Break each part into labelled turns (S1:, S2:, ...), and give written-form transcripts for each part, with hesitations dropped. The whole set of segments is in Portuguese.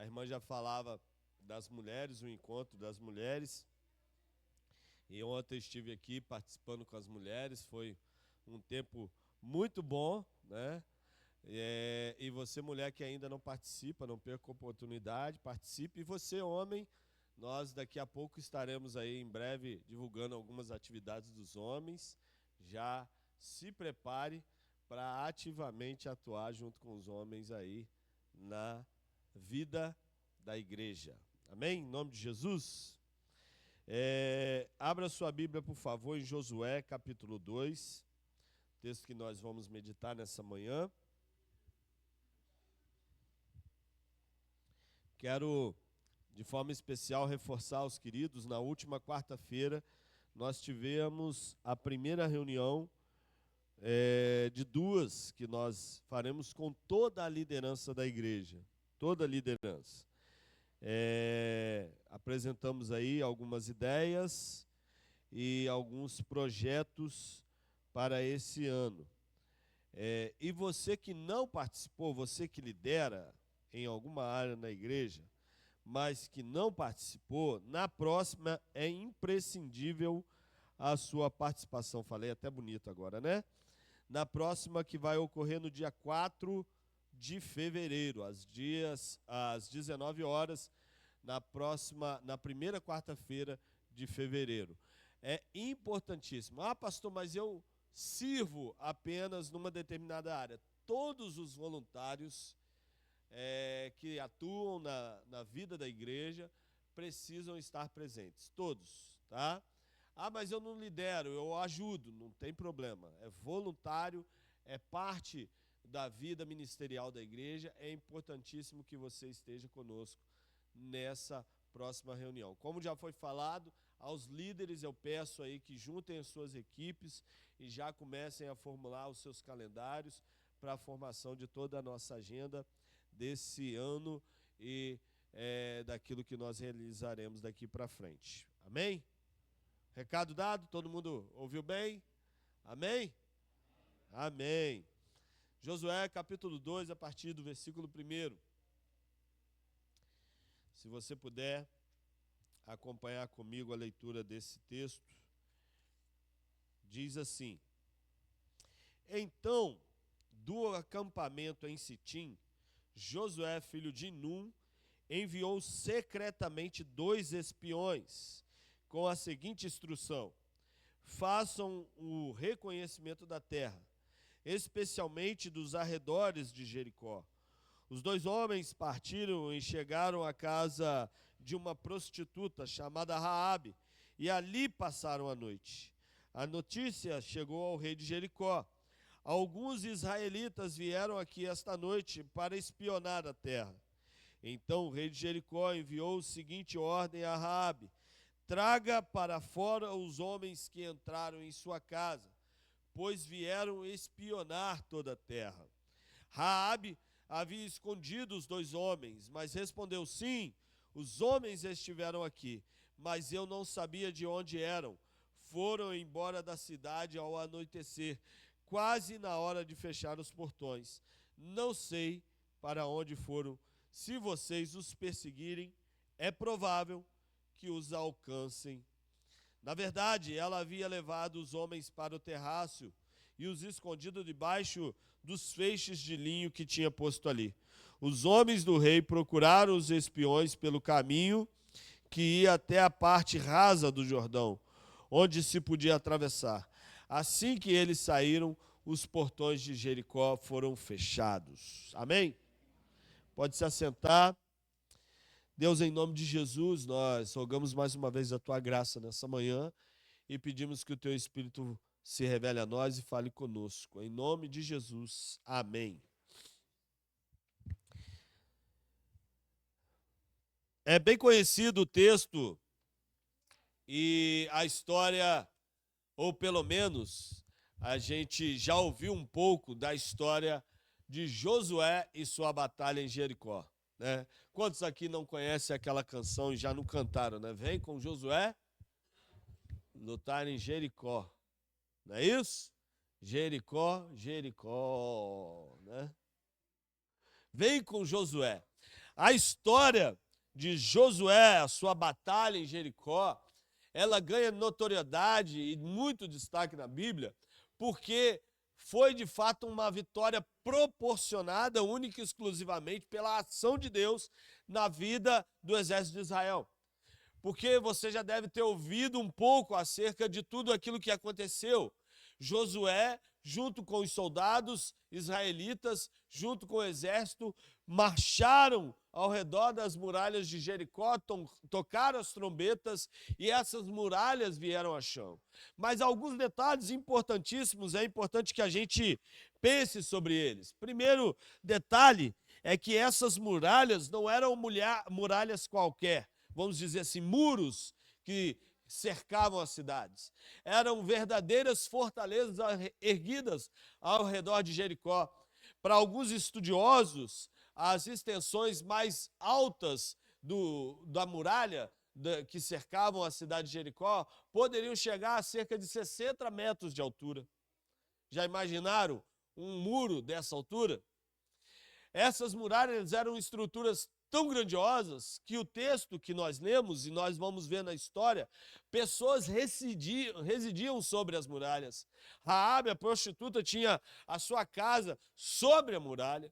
S1: irmã já falava das mulheres, o encontro das mulheres. E ontem estive aqui participando com as mulheres, foi um tempo muito bom, né? E você, mulher que ainda não participa, não perca a oportunidade, participe. E você, homem, nós daqui a pouco estaremos aí em breve divulgando algumas atividades dos homens. Já se prepare para ativamente atuar junto com os homens aí na vida da igreja. Amém? Em nome de Jesus. Abra sua Bíblia, por favor, em Josué, capítulo 2, texto que nós vamos meditar nessa manhã. Quero, de forma especial, reforçar aos queridos, na última quarta-feira, nós tivemos a primeira reunião de duas que nós faremos com toda a liderança da igreja, toda a liderança. Apresentamos aí algumas ideias e alguns projetos para esse ano. E você que não participou, você que lidera em alguma área na igreja, mas que não participou, na próxima é imprescindível a sua participação. Falei até bonito agora, né? Na próxima, que vai ocorrer no dia 4 de fevereiro, às 19 horas, na primeira quarta-feira de fevereiro. É importantíssimo. Ah, pastor, mas eu sirvo apenas numa determinada área. Todos os voluntários que atuam na vida da igreja precisam estar presentes, todos, tá? Ah, mas eu não lidero, eu ajudo, não tem problema. É voluntário, é parte da vida ministerial da igreja. É importantíssimo que você esteja conosco nessa próxima reunião. Como já foi falado, aos líderes eu peço aí que juntem as suas equipes e já comecem a formular os seus calendários para a formação de toda a nossa agenda desse ano e daquilo que nós realizaremos daqui para frente. Amém? Recado dado? Todo mundo ouviu bem? Amém? Amém. Josué capítulo 2, a partir do versículo 1. Se você puder acompanhar comigo a leitura desse texto, diz assim: Então, do acampamento em Sitim, Josué, filho de Num, enviou secretamente 2 espiões com a seguinte instrução: façam o reconhecimento da terra, especialmente dos arredores de Jericó. Os 2 homens partiram e chegaram à casa de uma prostituta chamada Raabe, e ali passaram a noite. A notícia chegou ao rei de Jericó. Alguns israelitas vieram aqui esta noite para espionar a terra. Então o rei de Jericó enviou a seguinte ordem a Raabe: traga para fora os homens que entraram em sua casa, pois vieram espionar toda a terra. Raabe havia escondido os 2 homens, mas respondeu: sim, os homens estiveram aqui, mas eu não sabia de onde eram. Foram embora da cidade ao anoitecer, quase na hora de fechar os portões. Não sei para onde foram. Se vocês os perseguirem, é provável que os alcancem. Na verdade, ela havia levado os homens para o terraço e os escondido debaixo dos feixes de linho que tinha posto ali. Os homens do rei procuraram os espiões pelo caminho que ia até a parte rasa do Jordão, onde se podia atravessar. Assim que eles saíram, os portões de Jericó foram fechados. Amém? Pode se assentar. Deus, em nome de Jesus, nós rogamos mais uma vez a Tua graça nessa manhã e pedimos que o Teu Espírito se revele a nós e fale conosco. Em nome de Jesus. Amém. É bem conhecido o texto e a história, ou pelo menos a gente já ouviu um pouco da história de Josué e sua batalha em Jericó, né? Quantos aqui não conhecem aquela canção e já não cantaram, né? Vem com Josué lutar em Jericó, não é isso? Jericó, Jericó, né? Vem com Josué. A história de Josué, a sua batalha em Jericó, ela ganha notoriedade e muito destaque na Bíblia, porque foi de fato uma vitória proporcionada única e exclusivamente pela ação de Deus na vida do exército de Israel. Porque você já deve ter ouvido um pouco acerca de tudo aquilo que aconteceu. Josué, junto com os soldados israelitas, junto com o exército, marcharam ao redor das muralhas de Jericó, tocaram as trombetas e essas muralhas vieram a chão. Mas alguns detalhes importantíssimos, é importante que a gente pense sobre eles. Primeiro detalhe é que essas muralhas não eram muralhas qualquer, vamos dizer assim, muros que cercavam as cidades. Eram verdadeiras fortalezas erguidas ao redor de Jericó. Para alguns estudiosos, as extensões mais altas da muralha que cercavam a cidade de Jericó poderiam chegar a cerca de 60 metros de altura. Já imaginaram um muro dessa altura? Essas muralhas eram estruturas tão grandiosas que o texto que nós lemos, e nós vamos ver na história, pessoas residiam sobre as muralhas. Raabe, a prostituta, tinha a sua casa sobre a muralha.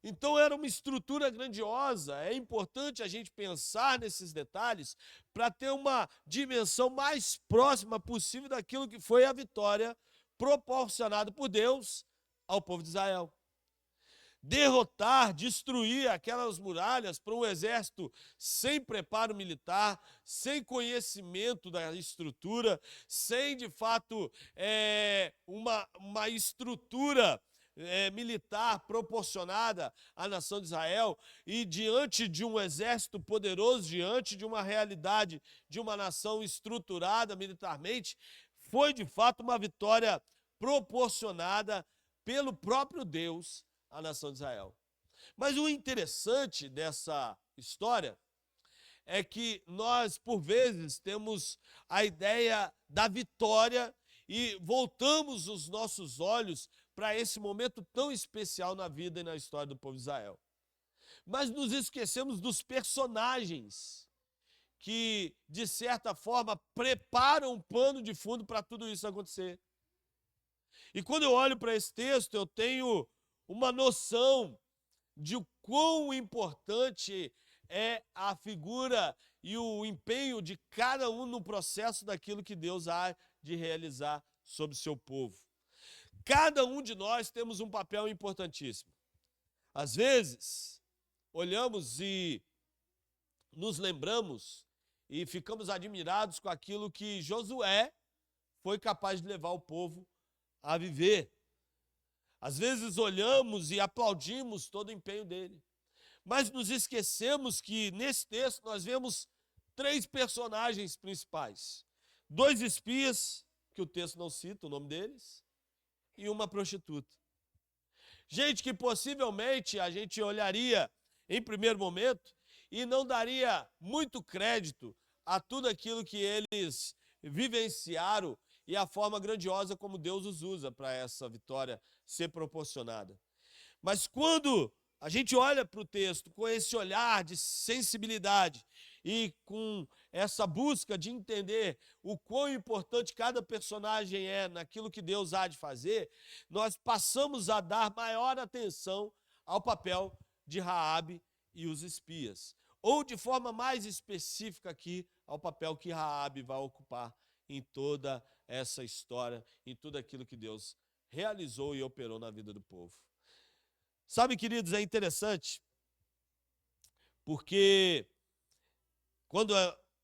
S1: Então era uma estrutura grandiosa. É importante a gente pensar nesses detalhes para ter uma dimensão mais próxima possível daquilo que foi a vitória proporcionada por Deus ao povo de Israel. Derrotar, destruir aquelas muralhas para um exército sem preparo militar, sem conhecimento da estrutura, sem de fato uma estrutura militar proporcionada à nação de Israel, e diante de um exército poderoso, diante de uma realidade de uma nação estruturada militarmente, foi de fato uma vitória proporcionada pelo próprio Deus à nação de Israel. Mas o interessante dessa história é que nós, por vezes, temos a ideia da vitória e voltamos os nossos olhos para esse momento tão especial na vida e na história do povo de Israel. Mas nos esquecemos dos personagens que, de certa forma, preparam um pano de fundo para tudo isso acontecer. E quando eu olho para esse texto, eu tenho uma noção de o quão importante é a figura e o empenho de cada um no processo daquilo que Deus há de realizar sobre o seu povo. Cada um de nós temos um papel importantíssimo. Às vezes, olhamos e nos lembramos e ficamos admirados com aquilo que Josué foi capaz de levar o povo a viver. Às vezes olhamos e aplaudimos todo o empenho dele. Mas nos esquecemos que nesse texto nós vemos 3 personagens principais. 2 espias, que o texto não cita o nome deles, e uma prostituta. Gente que possivelmente a gente olharia em primeiro momento e não daria muito crédito a tudo aquilo que eles vivenciaram e a forma grandiosa como Deus os usa para essa vitória ser proporcionada. Mas quando a gente olha para o texto com esse olhar de sensibilidade e com essa busca de entender o quão importante cada personagem é naquilo que Deus há de fazer, nós passamos a dar maior atenção ao papel de Raabe e os espias. Ou, de forma mais específica aqui, ao papel que Raabe vai ocupar em toda essa história, em tudo aquilo que Deus realizou e operou na vida do povo. Sabe, queridos, é interessante, porque quando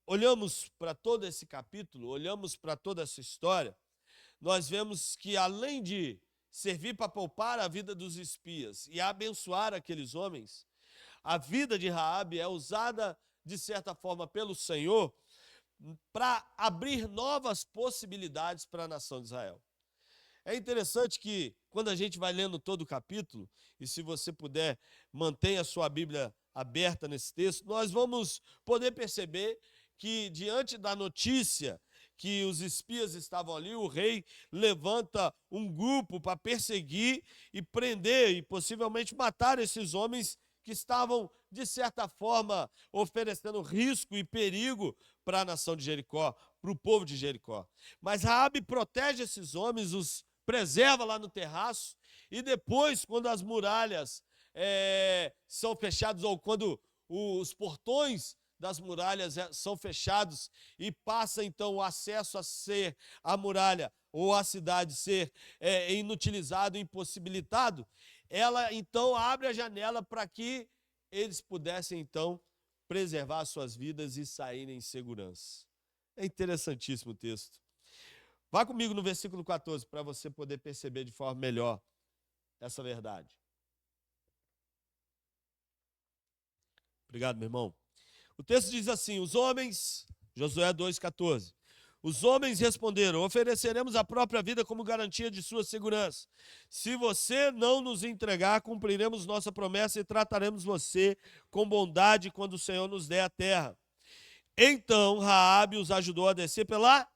S1: olhamos para todo esse capítulo, olhamos para toda essa história, nós vemos que além de servir para poupar a vida dos espias e abençoar aqueles homens, a vida de Raabe é usada, de certa forma, pelo Senhor para abrir novas possibilidades para a nação de Israel. É interessante que, quando a gente vai lendo todo o capítulo, e se você puder, mantenha a sua Bíblia aberta nesse texto, nós vamos poder perceber que, diante da notícia que os espias estavam ali, o rei levanta um grupo para perseguir e prender e possivelmente matar esses homens que estavam, de certa forma, oferecendo risco e perigo para a nação de Jericó, para o povo de Jericó. Mas Raabe protege esses homens, os preserva lá no terraço, e depois, quando as muralhas são fechadas, ou quando os portões das muralhas são fechados e passa então o acesso a ser a muralha ou a cidade ser inutilizado, impossibilitado, ela então abre a janela para que eles pudessem então preservar suas vidas e saírem em segurança. É interessantíssimo o texto. Vá comigo no versículo 14 para você poder perceber de forma melhor essa verdade. Obrigado, meu irmão. O texto diz assim, os homens, Josué 2,14, os homens responderam, ofereceremos a própria vida como garantia de sua segurança. Se você não nos entregar, cumpriremos nossa promessa e trataremos você com bondade quando o Senhor nos der a terra. Então Raabe os ajudou a descer pela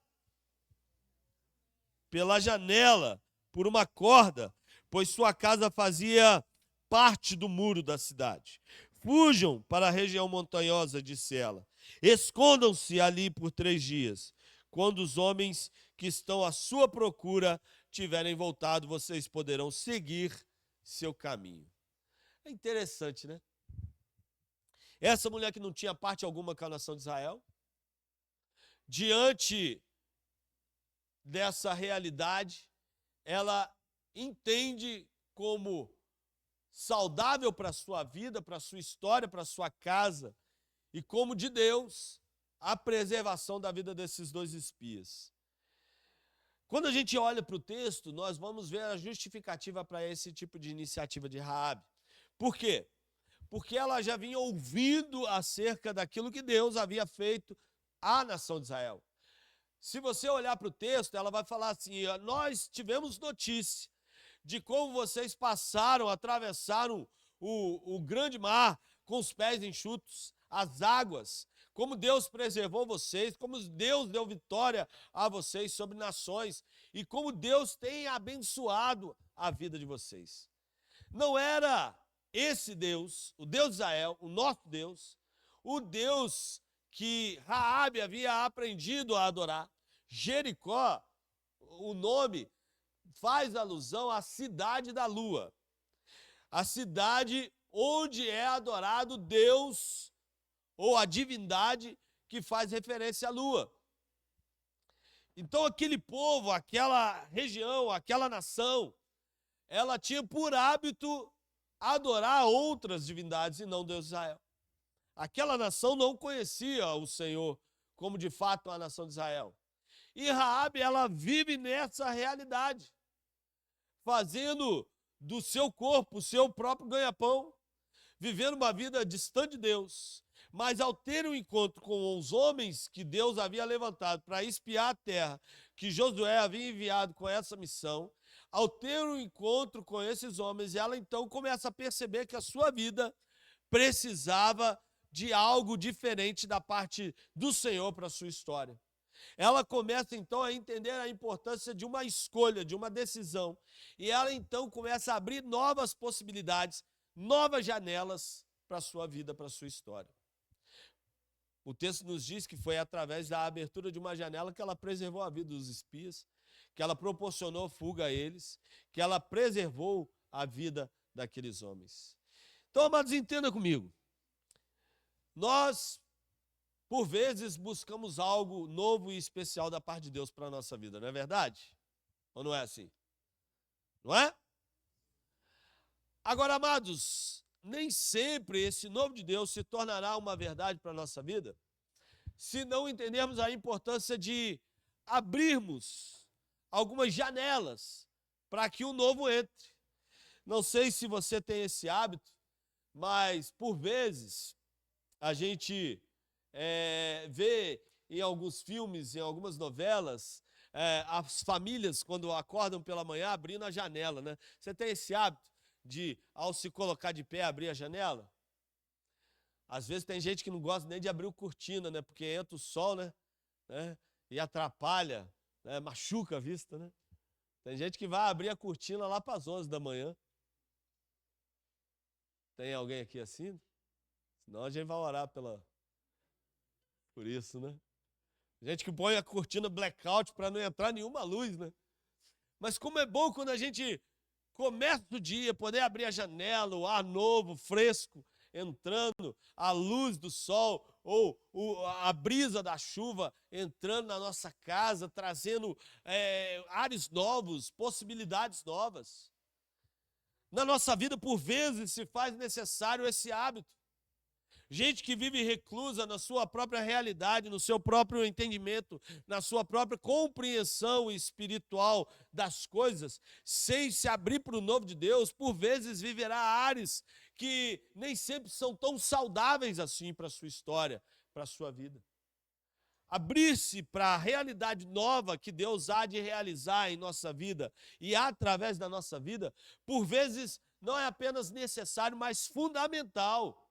S1: janela, por uma corda, pois sua casa fazia parte do muro da cidade. Fujam para a região montanhosa, disse ela. Escondam-se ali por 3 dias. Quando os homens que estão à sua procura tiverem voltado, vocês poderão seguir seu caminho. É interessante, né? Essa mulher que não tinha parte alguma com a nação de Israel, diante dessa realidade, ela entende como saudável para a sua vida, para a sua história, para a sua casa, e como de Deus, a preservação da vida desses 2 espias. Quando a gente olha para o texto, nós vamos ver a justificativa para esse tipo de iniciativa de Raabe. Por quê? Porque ela já vinha ouvindo acerca daquilo que Deus havia feito à nação de Israel. Se você olhar para o texto, ela vai falar assim, nós tivemos notícia de como vocês atravessaram o grande mar com os pés enxutos, as águas, como Deus preservou vocês, como Deus deu vitória a vocês sobre nações e como Deus tem abençoado a vida de vocês. Não era esse Deus, o Deus de Israel, o nosso Deus, o Deus que Raabe havia aprendido a adorar. Jericó, o nome faz alusão à cidade da lua, a cidade onde é adorado Deus ou a divindade que faz referência à lua. Então aquele povo, aquela região, aquela nação, ela tinha por hábito adorar outras divindades e não Deus de Israel. Aquela nação não conhecia o Senhor como de fato a nação de Israel. E Raabe, ela vive nessa realidade, fazendo do seu corpo o seu próprio ganha-pão, vivendo uma vida distante de Deus. Mas ao ter um encontro com os homens que Deus havia levantado para espiar a terra, que Josué havia enviado com essa missão, ao ter um encontro com esses homens, ela então começa a perceber que a sua vida precisava de algo diferente da parte do Senhor para a sua história. Ela começa então a entender a importância de uma escolha, de uma decisão. E ela então começa a abrir novas possibilidades, novas janelas para a sua vida, para a sua história. O texto nos diz que foi através da abertura de uma janela que ela preservou a vida dos espias, que ela proporcionou fuga a eles, que ela preservou a vida daqueles homens. Então, amados, entenda comigo. Nós, por vezes, buscamos algo novo e especial da parte de Deus para a nossa vida, não é verdade? Ou não é assim? Não é? Agora, amados, nem sempre esse novo de Deus se tornará uma verdade para a nossa vida, se não entendermos a importância de abrirmos algumas janelas para que o novo entre. Não sei se você tem esse hábito, mas, por vezes, a gente vê em alguns filmes, em algumas novelas, as famílias, quando acordam pela manhã, abrindo a janela, né? Você tem esse hábito de, ao se colocar de pé, abrir a janela? Às vezes tem gente que não gosta nem de abrir a cortina, né? Porque entra o sol, né? E atrapalha, né? Machuca a vista, né? Tem gente que vai abrir a cortina lá para as 11 da manhã. Tem alguém aqui assim? Senão a gente vai orar por isso, né? Gente que põe a cortina blackout para não entrar nenhuma luz, né? Mas como é bom quando a gente começa o dia, poder abrir a janela, o ar novo, fresco, entrando, a luz do sol ou a brisa da chuva entrando na nossa casa, trazendo ares novos, possibilidades novas. Na nossa vida, por vezes, se faz necessário esse hábito. Gente que vive reclusa na sua própria realidade, no seu próprio entendimento, na sua própria compreensão espiritual das coisas, sem se abrir para o novo de Deus, por vezes viverá ares que nem sempre são tão saudáveis assim para a sua história, para a sua vida. Abrir-se para a realidade nova que Deus há de realizar em nossa vida e através da nossa vida, por vezes não é apenas necessário, mas fundamental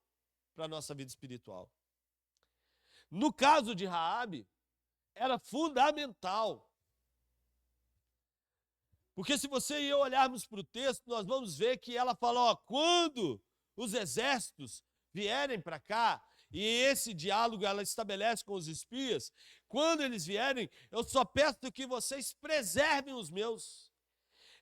S1: para a nossa vida espiritual. No caso de Raabe, era fundamental. Porque se você e eu olharmos para o texto, nós vamos ver que ela fala, quando os exércitos vierem para cá, e esse diálogo ela estabelece com os espias, quando eles vierem, eu só peço que vocês preservem os meus.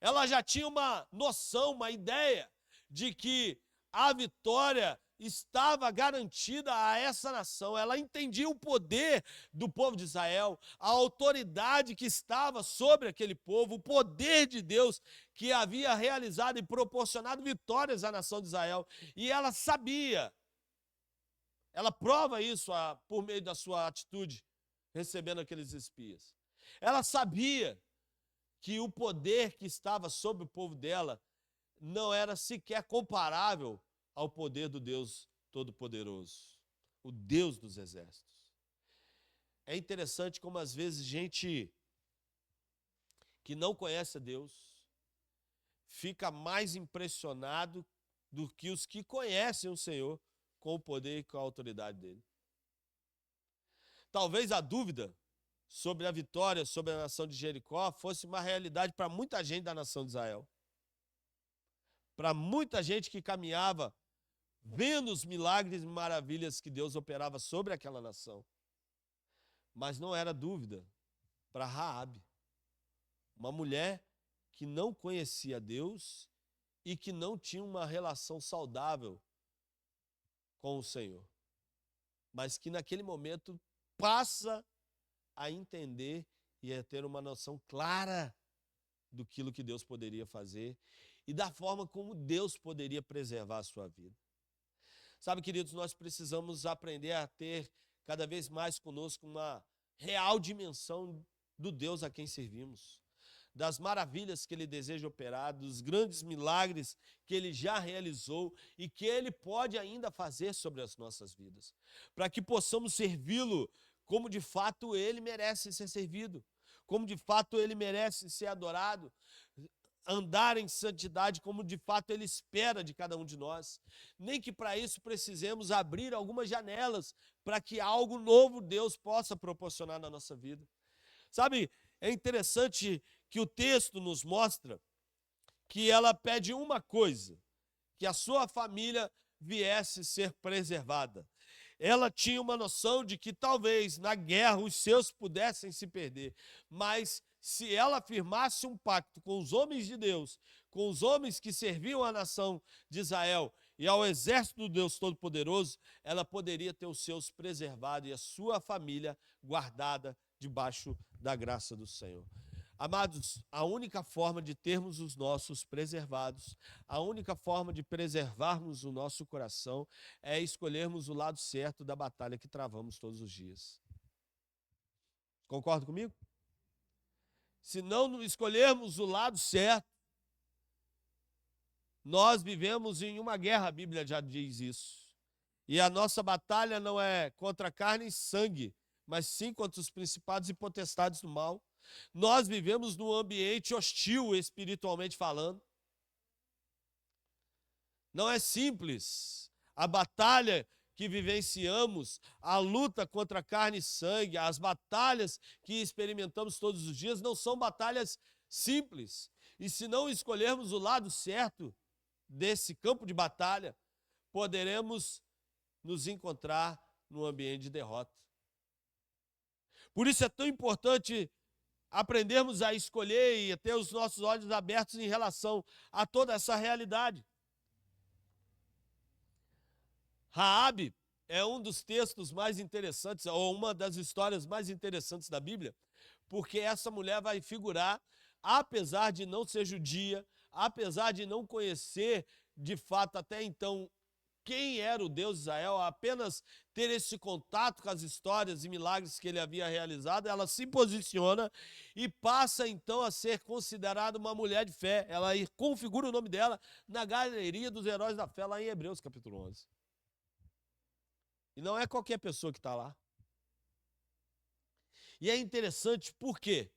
S1: Ela já tinha uma noção, uma ideia de que a vitória estava garantida a essa nação. Ela entendia o poder do povo de Israel, a autoridade que estava sobre aquele povo, o poder de Deus que havia realizado e proporcionado vitórias à nação de Israel. E ela sabia, ela prova isso por meio da sua atitude, recebendo aqueles espias. Ela sabia que o poder que estava sobre o povo dela não era sequer comparável ao poder do Deus Todo-Poderoso, o Deus dos exércitos. É interessante como às vezes gente que não conhece a Deus fica mais impressionado do que os que conhecem o Senhor com o poder e com a autoridade dele. Talvez a dúvida sobre a vitória sobre a nação de Jericó fosse uma realidade para muita gente da nação de Israel. Para muita gente que caminhava vendo os milagres e maravilhas que Deus operava sobre aquela nação. Mas não era dúvida para Raabe, uma mulher que não conhecia Deus e que não tinha uma relação saudável com o Senhor, mas que naquele momento passa a entender e a ter uma noção clara do que Deus poderia fazer e da forma como Deus poderia preservar a sua vida. Sabe, queridos, nós precisamos aprender a ter cada vez mais conosco uma real dimensão do Deus a quem servimos, das maravilhas que Ele deseja operar, dos grandes milagres que Ele já realizou e que Ele pode ainda fazer sobre as nossas vidas, para que possamos servi-lo como de fato Ele merece ser servido, como de fato Ele merece ser adorado, andar em santidade como de fato Ele espera de cada um de nós. Nem que para isso precisemos abrir algumas janelas para que algo novo Deus possa proporcionar na nossa vida. Sabe, é interessante que o texto nos mostra que ela pede uma coisa, que a sua família viesse ser preservada. Ela tinha uma noção de que talvez na guerra os seus pudessem se perder, mas se ela firmasse um pacto com os homens de Deus, com os homens que serviam a nação de Israel e ao exército do Deus Todo-Poderoso, ela poderia ter os seus preservados e a sua família guardada debaixo da graça do Senhor. Amados, a única forma de termos os nossos preservados, a única forma de preservarmos o nosso coração é escolhermos o lado certo da batalha que travamos todos os dias. Concorda comigo? Se não escolhermos o lado certo, nós vivemos em uma guerra, a Bíblia já diz isso. E a nossa batalha não é contra carne e sangue, mas sim contra os principados e potestades do mal. Nós vivemos num ambiente hostil, espiritualmente falando. Não é simples. A batalha que vivenciamos, a luta contra carne e sangue, as batalhas que experimentamos todos os dias não são batalhas simples. E se não escolhermos o lado certo desse campo de batalha, poderemos nos encontrar num ambiente de derrota. Por isso é tão importante aprendermos a escolher e ter os nossos olhos abertos em relação a toda essa realidade. Raabe é um dos textos mais interessantes, ou uma das histórias mais interessantes da Bíblia, porque essa mulher vai figurar, apesar de não ser judia, apesar de não conhecer de fato até então quem era o Deus de Israel, apenas ter esse contato com as histórias e milagres que ele havia realizado, ela se posiciona e passa então a ser considerada uma mulher de fé. Ela configura o nome dela na galeria dos heróis da fé, lá em Hebreus capítulo 11. E não é qualquer pessoa que está lá. E é interessante, por quê?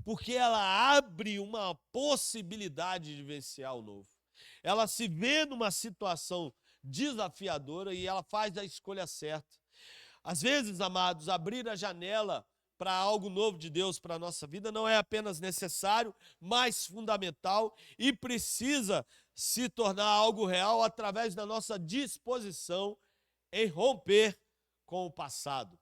S1: Porque ela abre uma possibilidade de vivenciar o novo. Ela se vê numa situação desafiadora e ela faz a escolha certa. Às vezes, amados, abrir a janela para algo novo de Deus para a nossa vida não é apenas necessário, mas fundamental e precisa se tornar algo real através da nossa disposição em romper com o passado.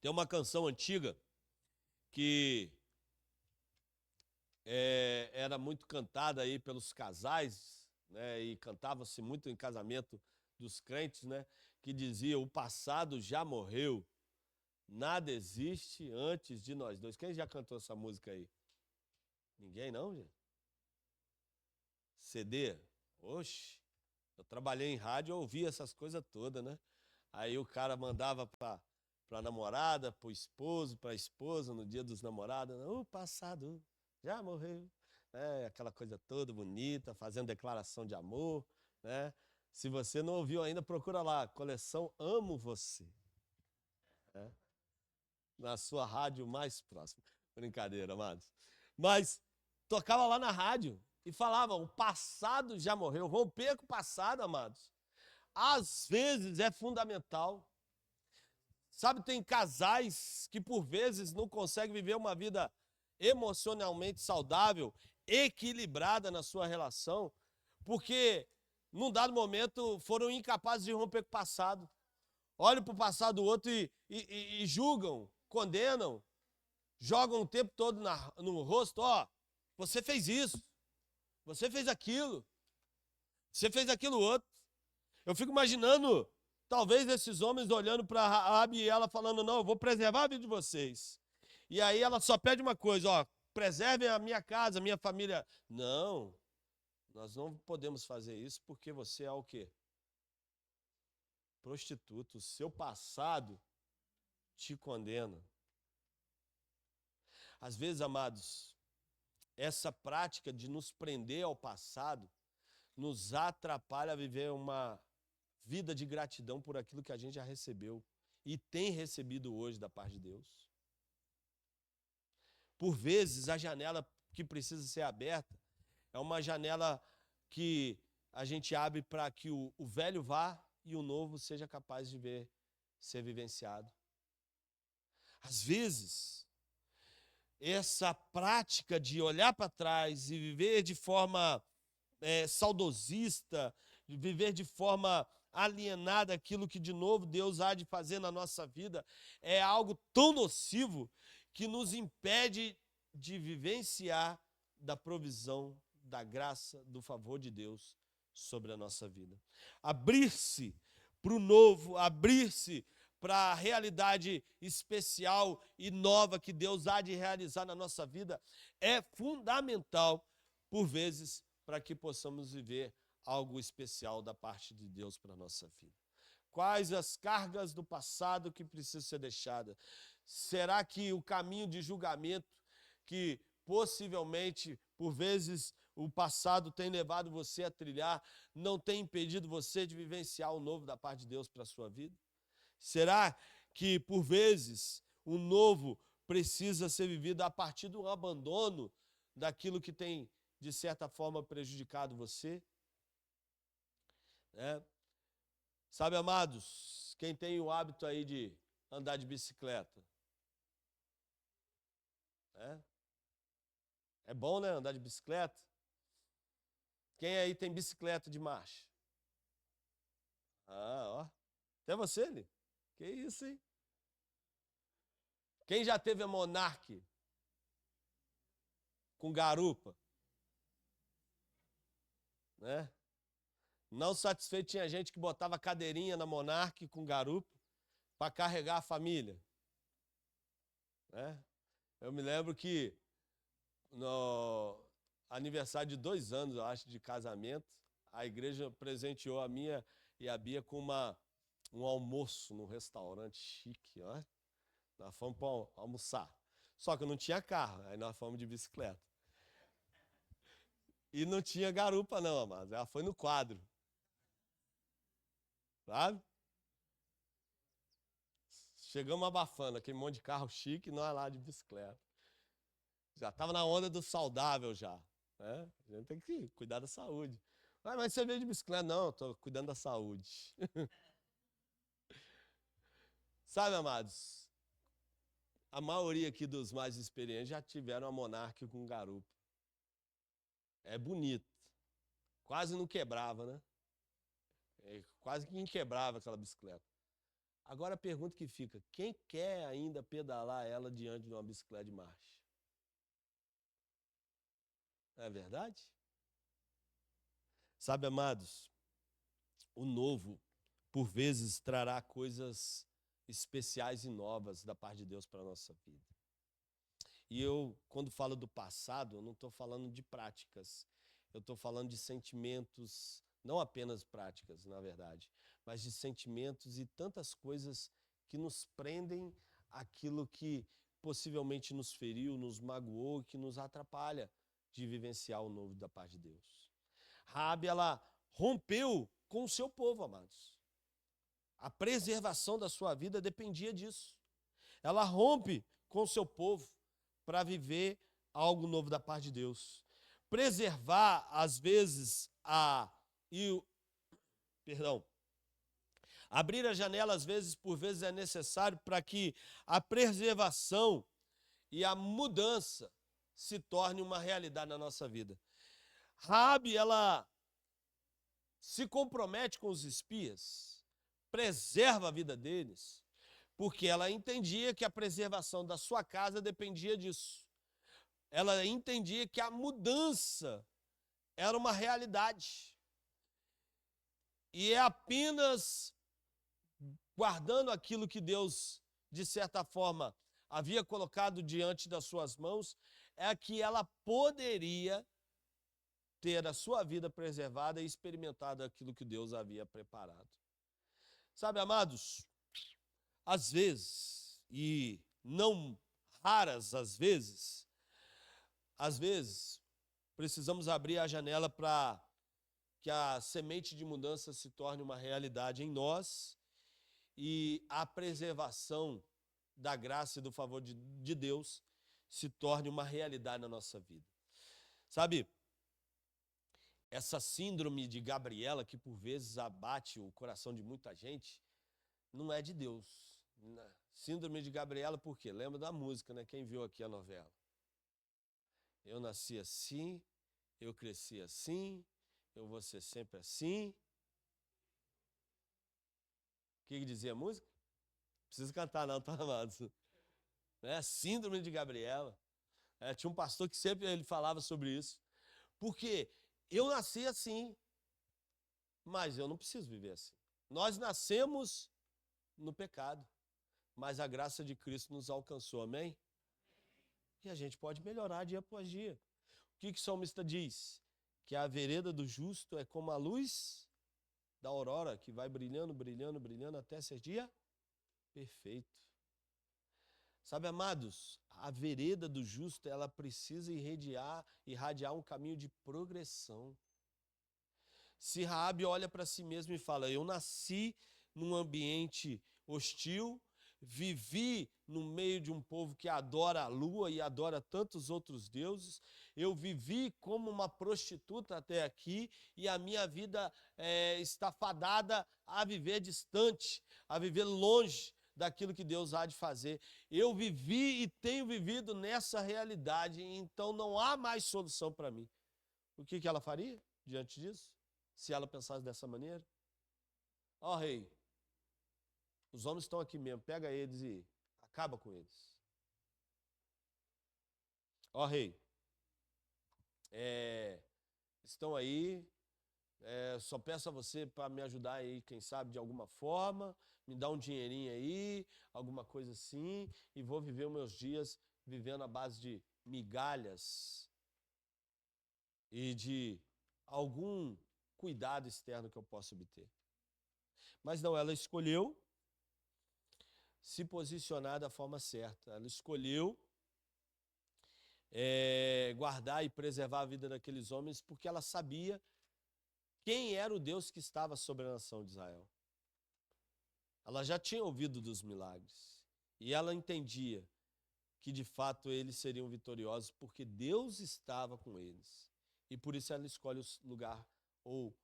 S1: Tem uma canção antiga que era muito cantada aí pelos casais, né, e cantava-se muito em casamento dos crentes, né, que dizia: o passado já morreu, nada existe antes de nós dois. Quem já cantou essa música aí? Ninguém não, gente? CD? Oxe, eu trabalhei em rádio, eu ouvia essas coisas todas, né? Aí o cara mandava para a namorada, para o esposo, para a esposa, no dia dos namorados: o passado já morreu. Aquela coisa toda bonita, fazendo declaração de amor, né? Se você não ouviu ainda, procura lá, coleção Amo Você, né? Na sua rádio mais próxima. Brincadeira, amados. Mas tocava lá na rádio e falava: o passado já morreu. Romper com o passado, amados, às vezes é fundamental. Sabe, tem casais que por vezes não conseguem viver uma vida emocionalmente saudável, equilibrada na sua relação, porque num dado momento foram incapazes de romper com o passado. Olham para o passado do outro e julgam, condenam, jogam o tempo todo no rosto: ó, você fez isso, você fez aquilo, você fez aquilo outro. Eu fico imaginando, talvez, esses homens olhando para Raabe e ela falando: não, eu vou preservar a vida de vocês. E aí ela só pede uma coisa: ó, preservem a minha casa, a minha família. Não, nós não podemos fazer isso porque você é o quê? Prostituto. O seu passado te condena. Às vezes, amados, essa prática de nos prender ao passado nos atrapalha a viver uma vida de gratidão por aquilo que a gente já recebeu e tem recebido hoje da parte de Deus. Por vezes, a janela que precisa ser aberta é uma janela que a gente abre para que o velho vá e o novo seja capaz de ser vivenciado. Às vezes, essa prática de olhar para trás e viver de forma saudosista, de viver de forma alienada aquilo que de novo Deus há de fazer na nossa vida, é algo tão nocivo que nos impede de vivenciar da provisão, da graça, do favor de Deus sobre a nossa vida. Abrir-se para o novo, abrir-se para a realidade especial e nova que Deus há de realizar na nossa vida é fundamental, por vezes, para que possamos viver algo especial da parte de Deus para a nossa vida. Quais as cargas do passado que precisam ser deixadas? Será que o caminho de julgamento que possivelmente, por vezes, o passado tem levado você a trilhar, não tem impedido você de vivenciar o novo da parte de Deus para a sua vida? Será que, por vezes, o novo precisa ser vivido a partir do abandono daquilo que tem, de certa forma, prejudicado você? Sabe, amados, quem tem o hábito aí de andar de bicicleta? É bom, né, andar de bicicleta? Quem aí tem bicicleta de marcha? Ah, ó. Até você, Li? Que isso, hein? Quem já teve a Monark com garupa? Né? Não satisfeito, tinha gente que botava cadeirinha na Monark com garupa para carregar a família. Né? Eu me lembro que no aniversário de 2 anos, eu acho, de casamento, a igreja presenteou a minha e a Bia com um almoço num restaurante chique, ó. Nós fomos para almoçar. Só que não tinha carro, aí nós fomos de bicicleta. E não tinha garupa não, amados. Ela foi no quadro. Sabe? Chegamos abafando, aquele monte de carro chique e nós lá de bicicleta. Já estava na onda do saudável já. Né? A gente tem que cuidar da saúde. Mas você veio de bicicleta? Não, estou cuidando da saúde. Sabe, amados? A maioria aqui dos mais experientes já tiveram a Monark com garupa. É bonito. Quase não quebrava, né? Quase que inquebrável aquela bicicleta. Agora a pergunta que fica, quem quer ainda pedalar ela diante de uma bicicleta de marcha? Não é verdade? Sabe, amados, o novo, por vezes, trará coisas especiais e novas da parte de Deus para a nossa vida. E eu, quando falo do passado, eu não estou falando de práticas, eu estou falando de sentimentos, não apenas práticas, na verdade, mas de sentimentos e tantas coisas que nos prendem àquilo que possivelmente nos feriu, nos magoou, que nos atrapalha de vivenciar o novo da parte de Deus. Raabe, ela rompeu com o seu povo, amados. A preservação da sua vida dependia disso. Ela rompe com o seu povo para viver algo novo da parte de Deus. Preservar, às vezes, abrir a janela, às vezes, por vezes, é necessário para que a preservação e a mudança se torne uma realidade na nossa vida. Raabe, ela se compromete com os espias, preserva a vida deles, porque ela entendia que a preservação da sua casa dependia disso. Ela entendia que a mudança era uma realidade. E é apenas guardando aquilo que Deus, de certa forma, havia colocado diante das suas mãos, é que ela poderia ter a sua vida preservada e experimentar aquilo que Deus havia preparado. Sabe, amados, às vezes, e não raras às vezes, precisamos abrir a janela para que a semente de mudança se torne uma realidade em nós e a preservação da graça e do favor de Deus se torne uma realidade na nossa vida. Sabe, essa síndrome de Gabriela, que por vezes abate o coração de muita gente, não é de Deus. Síndrome de Gabriela por quê? Lembra da música, né? Quem viu aqui a novela? Eu nasci assim, eu cresci assim, eu vou ser sempre assim. O que dizia a música? Não precisa cantar não, tá, amados? Síndrome de Gabriela. Tinha um pastor que sempre ele falava sobre isso. Porque eu nasci assim, mas eu não preciso viver assim. Nós nascemos no pecado, mas a graça de Cristo nos alcançou, amém? E a gente pode melhorar dia após dia. O que o salmista diz? Que a vereda do justo é como a luz da aurora, que vai brilhando, brilhando, brilhando até ser dia perfeito. Sabe, amados, a vereda do justo, ela precisa irradiar um caminho de progressão. Se Raabe olha para si mesmo e fala, eu nasci num ambiente hostil, vivi no meio de um povo que adora a lua e adora tantos outros deuses, eu vivi como uma prostituta até aqui e a minha vida está fadada a viver distante, a viver longe daquilo que Deus há de fazer. Eu vivi e tenho vivido nessa realidade, então não há mais solução para mim. O que ela faria? diante disso? Se ela pensasse dessa maneira? Ó, rei, os homens estão aqui mesmo, pega eles e acaba com eles. Ó, rei, estão aí, só peço a você para me ajudar aí, quem sabe, de alguma forma, me dá um dinheirinho aí, alguma coisa assim, e vou viver os meus dias vivendo à base de migalhas e de algum cuidado externo que eu possa obter. Mas não, ela escolheu se posicionar da forma certa. Ela escolheu guardar e preservar a vida daqueles homens porque ela sabia quem era o Deus que estava sobre a nação de Israel. Ela já tinha ouvido dos milagres e ela entendia que de fato eles seriam vitoriosos porque Deus estava com eles. E por isso ela escolhe o lugar ou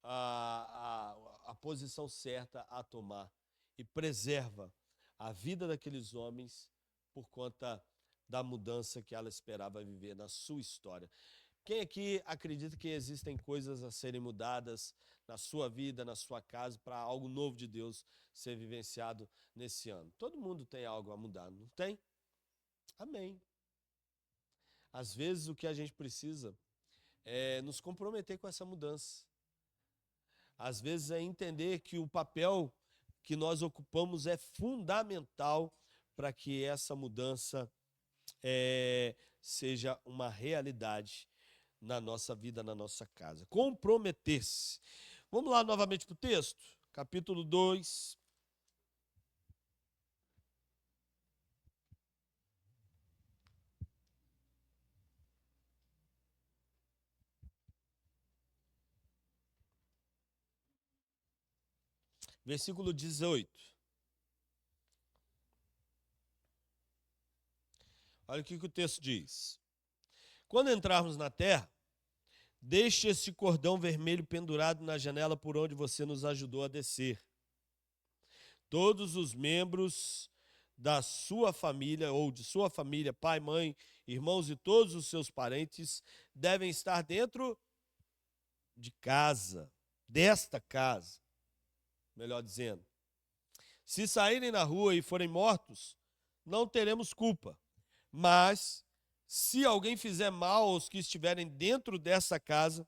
S1: a posição certa a tomar e preserva a vida daqueles homens por conta da mudança que ela esperava viver na sua história. Quem aqui acredita que existem coisas a serem mudadas na sua vida, na sua casa, para algo novo de Deus ser vivenciado nesse ano? Todo mundo tem algo a mudar, não tem? Amém. Às vezes o que a gente precisa é nos comprometer com essa mudança. Às vezes é entender que o papel que nós ocupamos é fundamental para que essa mudança seja uma realidade na nossa vida, na nossa casa. Comprometer-se. Vamos lá novamente para o texto, capítulo 2. Versículo 18. Olha o que o texto diz. Quando entrarmos na terra, deixe esse cordão vermelho pendurado na janela por onde você nos ajudou a descer. Todos os membros da sua família, ou de sua família, pai, mãe, irmãos e todos os seus parentes, devem estar dentro de casa, desta casa, melhor dizendo. Se saírem na rua e forem mortos, não teremos culpa. Mas, se alguém fizer mal aos que estiverem dentro dessa casa,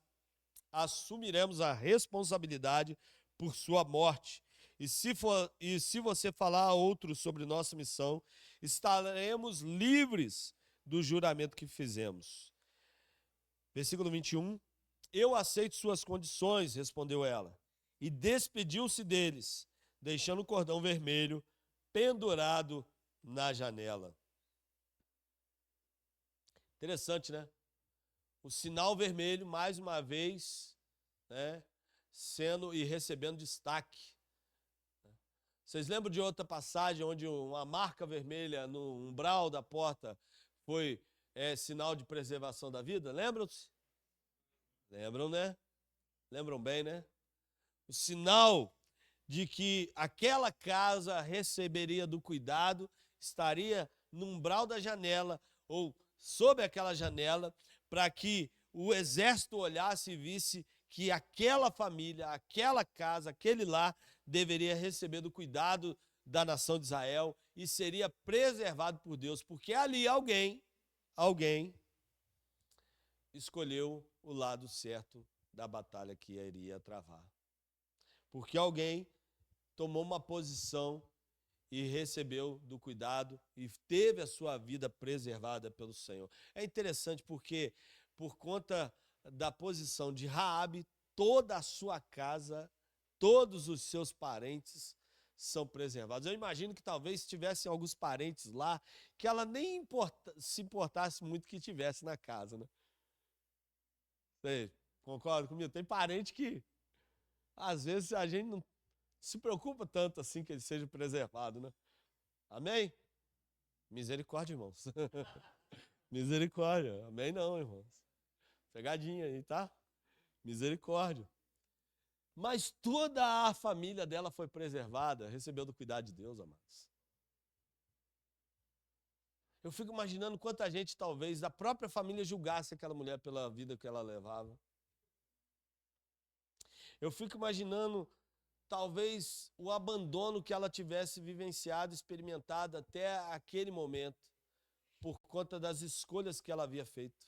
S1: assumiremos a responsabilidade por sua morte. E se você falar a outros sobre nossa missão, estaremos livres do juramento que fizemos. Versículo 21. Eu aceito suas condições, respondeu ela, e despediu-se deles, deixando o cordão vermelho pendurado na janela. Interessante, né? O sinal vermelho, mais uma vez, né, sendo e recebendo destaque. Vocês lembram de outra passagem onde uma marca vermelha no umbral da porta foi sinal de preservação da vida? Lembram-se? Lembram, né? Lembram bem, né? O sinal de que aquela casa receberia do cuidado estaria no umbral da janela ou sob aquela janela para que o exército olhasse e visse que aquela família, aquela casa, aquele lar deveria receber do cuidado da nação de Israel e seria preservado por Deus, porque ali alguém escolheu o lado certo da batalha que iria travar. Porque alguém tomou uma posição e recebeu do cuidado e teve a sua vida preservada pelo Senhor. É interessante porque, por conta da posição de Raabe, toda a sua casa, todos os seus parentes são preservados. Eu imagino que talvez tivessem alguns parentes lá que ela nem se importasse muito que tivesse na casa, né? Você concorda comigo? Tem parente que, às vezes, a gente não se preocupa tanto assim que ele seja preservado, né? Amém? Misericórdia, irmãos. Misericórdia. Amém não, irmãos. Pegadinha aí, tá? Misericórdia. Mas toda a família dela foi preservada, recebeu do cuidado de Deus, amados. Eu fico imaginando quanta gente, talvez, da própria família julgasse aquela mulher pela vida que ela levava. Eu fico imaginando, talvez, o abandono que ela tivesse vivenciado, experimentado até aquele momento, por conta das escolhas que ela havia feito.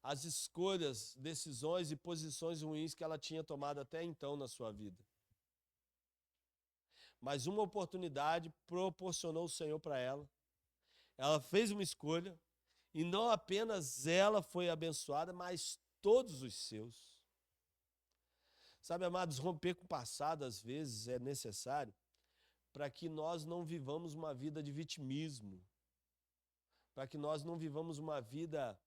S1: As escolhas, decisões e posições ruins que ela tinha tomado até então na sua vida. Mas uma oportunidade proporcionou o Senhor para ela. Ela fez uma escolha e não apenas ela foi abençoada, mas todos os seus. Sabe, amados, romper com o passado às vezes é necessário para que nós não vivamos uma vida de vitimismo, para que nós não vivamos uma vida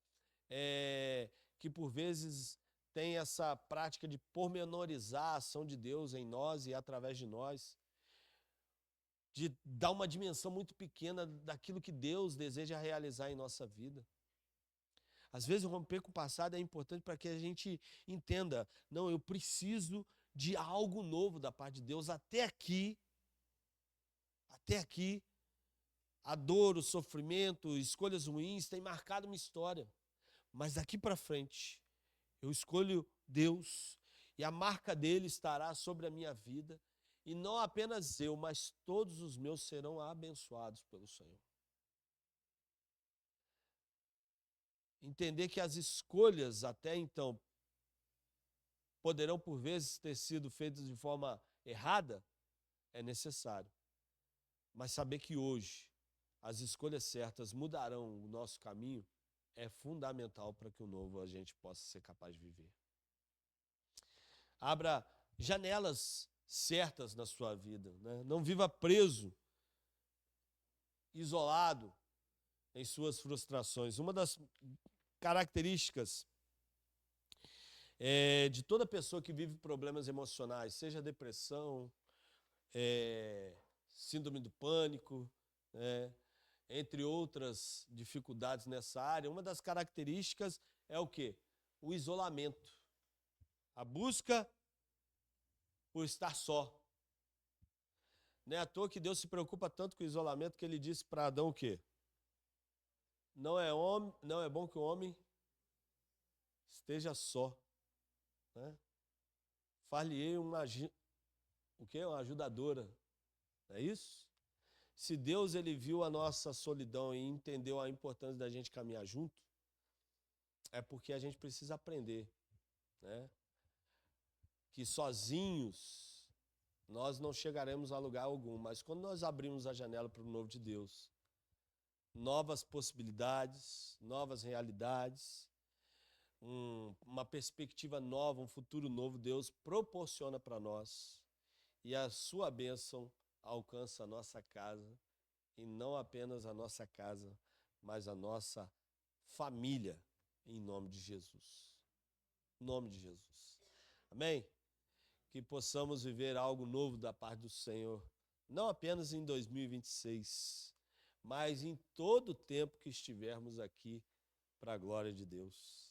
S1: que por vezes tem essa prática de pormenorizar a ação de Deus em nós e através de nós, de dar uma dimensão muito pequena daquilo que Deus deseja realizar em nossa vida. Às vezes romper com o passado é importante para que a gente entenda, não, eu preciso de algo novo da parte de Deus. Até aqui, a dor, o sofrimento, escolhas ruins têm marcado uma história. Mas daqui para frente, eu escolho Deus e a marca dele estará sobre a minha vida. E não apenas eu, mas todos os meus serão abençoados pelo Senhor. Entender que as escolhas até então poderão por vezes ter sido feitas de forma errada, é necessário. Mas saber que hoje as escolhas certas mudarão o nosso caminho é fundamental para que o novo a gente possa ser capaz de viver. Abra janelas certas na sua vida, né? Não viva preso, isolado em suas frustrações. Uma das características de toda pessoa que vive problemas emocionais, seja depressão, síndrome do pânico, entre outras dificuldades nessa área, uma das características é o quê? O isolamento. A busca por estar só. Não é à toa que Deus se preocupa tanto com o isolamento que ele disse para Adão o quê? Não é bom que o homem esteja só. Né? Far-lhe-ei uma ajudadora. Não é isso? Se Deus ele viu a nossa solidão e entendeu a importância da gente caminhar junto, é porque a gente precisa aprender, né? Que sozinhos nós não chegaremos a lugar algum, mas quando nós abrimos a janela para o novo de Deus, novas possibilidades, novas realidades, uma perspectiva nova, um futuro novo, Deus proporciona para nós e a sua bênção alcança a nossa casa e não apenas a nossa casa, mas a nossa família, em nome de Jesus. Em nome de Jesus. Amém? Que possamos viver algo novo da parte do Senhor, não apenas em 2026, mas em todo o tempo que estivermos aqui para a glória de Deus.